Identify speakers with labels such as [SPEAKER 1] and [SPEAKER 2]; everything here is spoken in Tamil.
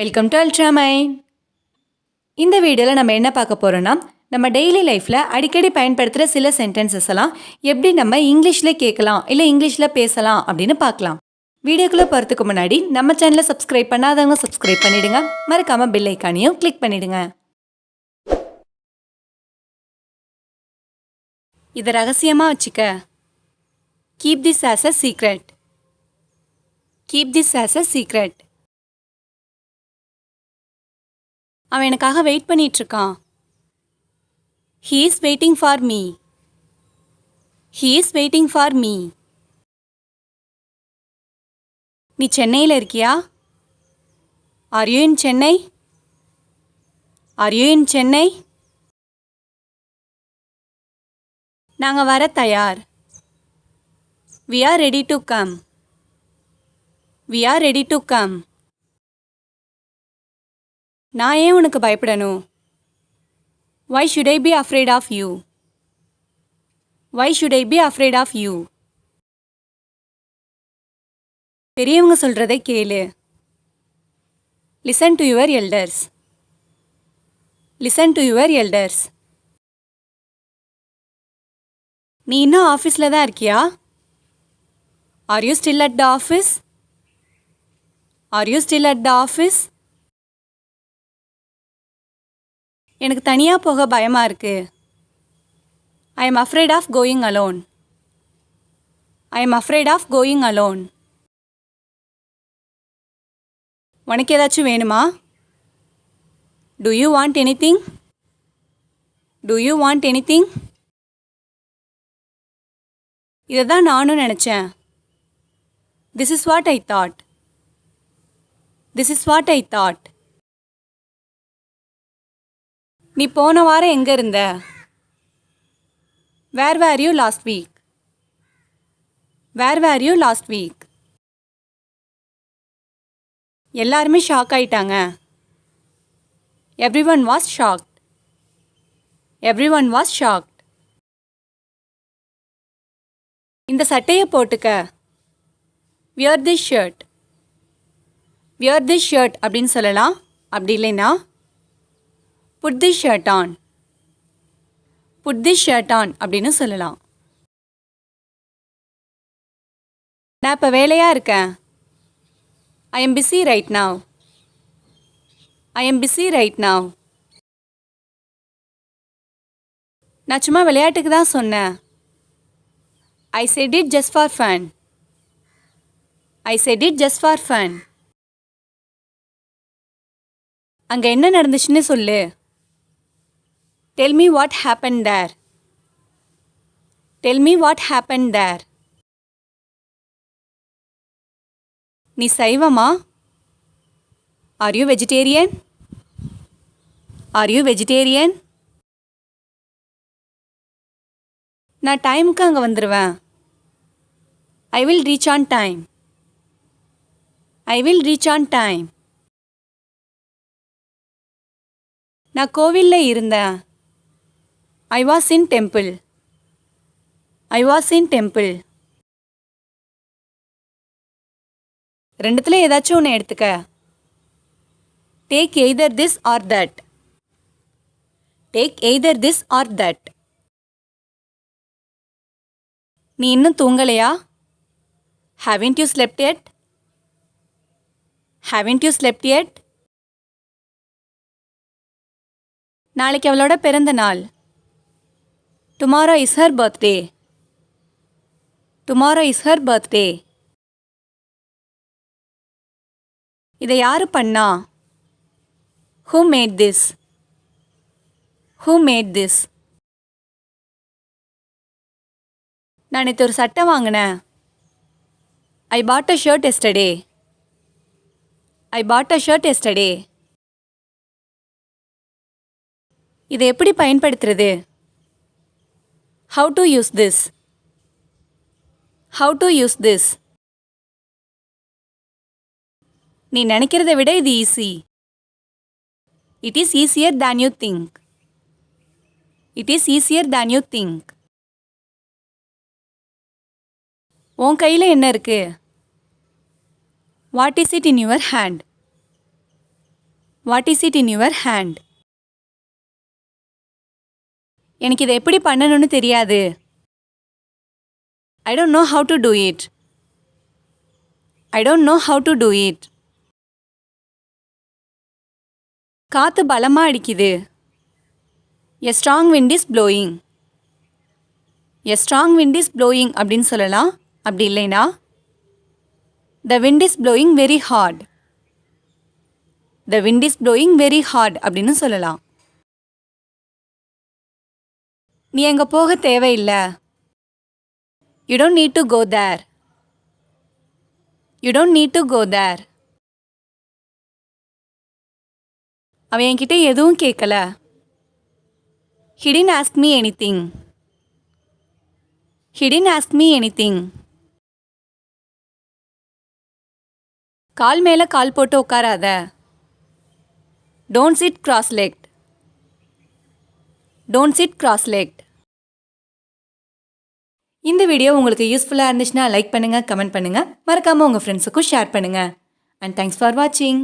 [SPEAKER 1] Welcome to Ultramind. இந்த வீடியோவில் நம்ம என்ன பார்க்க போகிறோன்னா நம்ம டெய்லி லைஃப்பில் அடிக்கடி பயன்படுத்துகிற சில சென்டென்சஸ் எல்லாம் எப்படி நம்ம இங்கிலீஷில் கேட்கலாம் இல்லை இங்கிலீஷில் பேசலாம் அப்படின்னு பார்க்கலாம். வீடியோக்குள்ளே போகிறதுக்கு முன்னாடி நம்ம சேனலை சப்ஸ்கிரைப் பண்ணாதவங்க சப்ஸ்கிரைப் பண்ணிடுங்க, மறக்காமல் பெல் ஐக்கானையும் கிளிக் பண்ணிடுங்க. இதை ரகசியமாக வச்சுக்க. Keep this as a secret. Keep this as a secret. அவன் எனக்காக வெயிட் பண்ணிட்டு இருக்கான். He is waiting for me. He is waiting for me. நீ சென்னையில் இருக்கியா? Are you in Chennai? Are you in Chennai? நாங்க வர தயார். We are ready to come. We are ready to come. நான் ஏன் உனக்கு பயப்படணும்? Why should I be afraid of you? Why should I be afraid of you? பெரியவங்க சொல்றதை கேளு. Listen to your elders. Listen to your elders. நீ இன்னும் ஆஃபீஸில் தான் இருக்கியா? Are you still at the office? Are you still at the office? எனக்கு தனியாக போக பயமாக இருக்கு. I am afraid of going alone. I am afraid of going alone. உனக்கு ஏதாச்சும் வேணுமா? Do you want anything? Do you want anything? இதை தான் நானும் நினச்சேன். This is what I thought. This is what I thought. நீ போன வாரம் எங்கே இருந்த? Where were you last week? Where were you last week? எல்லாருமே ஷாக் ஆயிட்டாங்க. Everyone was shocked. Everyone was shocked. இந்த சட்டையை போட்டுக்க. Wear this shirt. Wear this shirt அப்படின்னு சொல்லலாம். அப்படி இல்லைன்னா put this shirt on. Put this shirt on அப்படின்னு சொல்லலாம். நான் இப்போ வேலையாக இருக்கேன். I am busy right now. I am busy right now. நான் சும்மா விளையாட்டுக்கு தான் சொன்னேன். I said it just for fun. I said it just for fun. அங்கே என்ன நடந்துச்சுன்னு சொல்லு. Tell me what happened there. Tell me what happened there. நீ சைவமா? Are you vegetarian? Are you vegetarian? நான் டைமுக்கு அங்கே வந்துடுவேன். I will reach on time. I will reach on time. நான் கோவிலில் இருந்தேன். I was in temple. I was in temple. ரெண்டுத்துல ஏதாச்சும் ஒன்று எடுத்துக்க. Take either this or that. Take either this or that. நீ இன்னும் தூங்கலையா? Haven't you slept yet? Haven't you slept yet? நாளைக்கு அவளோட பிறந்த நாள். Tomorrow is her birthday. Tomorrow is her birthday. இதை யாரு பண்ணா? Who made this? Who made this? நான் நேற்று ஒரு சட்டை வாங்கினேன். I bought a shirt yesterday. I bought a shirt yesterday. இதை எப்படி பயன்படுத்துறது? How to use this? How to use this? நீ நினைக்கிறதை விட இது easy. It is easier than you think. It is easier than you think. உன் கையில் என்ன இருக்கு? What is it in your hand? What is it in your hand? எனக்கு இதை எப்படி பண்ணணும்னு தெரியாது. I don't know how to do it. I don't know how to do it. காத்து பலமா அடிக்குது. எ strong wind is blowing. A strong wind is blowing அப்படின்னு சொல்லலாம். அப்படி இல்லைனா the wind is blowing very hard. the wind is blowing very hard அப்படின்னு சொல்லலாம். நீ அங்க போக தேவையில்லை. you don't need to go there. you don't need to go there. அவன் என்கிட்ட எதுவும் கேட்கல. he didn't ask me anything. he didn't ask me anything. கால் மேல கால் போட்டு உட்காராத. don't sit cross-legged. don't sit cross-legged. இந்த வீடியோ உங்களுக்கு யூஸ்ஃபுல்லாக இருந்துச்சுன்னா லைக் பண்ணுங்கள், கமெண்ட் பண்ணுங்கள், மறக்காமல் உங்கள் ஃப்ரெண்ட்ஸுக்கும் ஷேர் பண்ணுங்கள். அண்ட் தேங்க்ஸ் ஃபார் வாட்சிங்.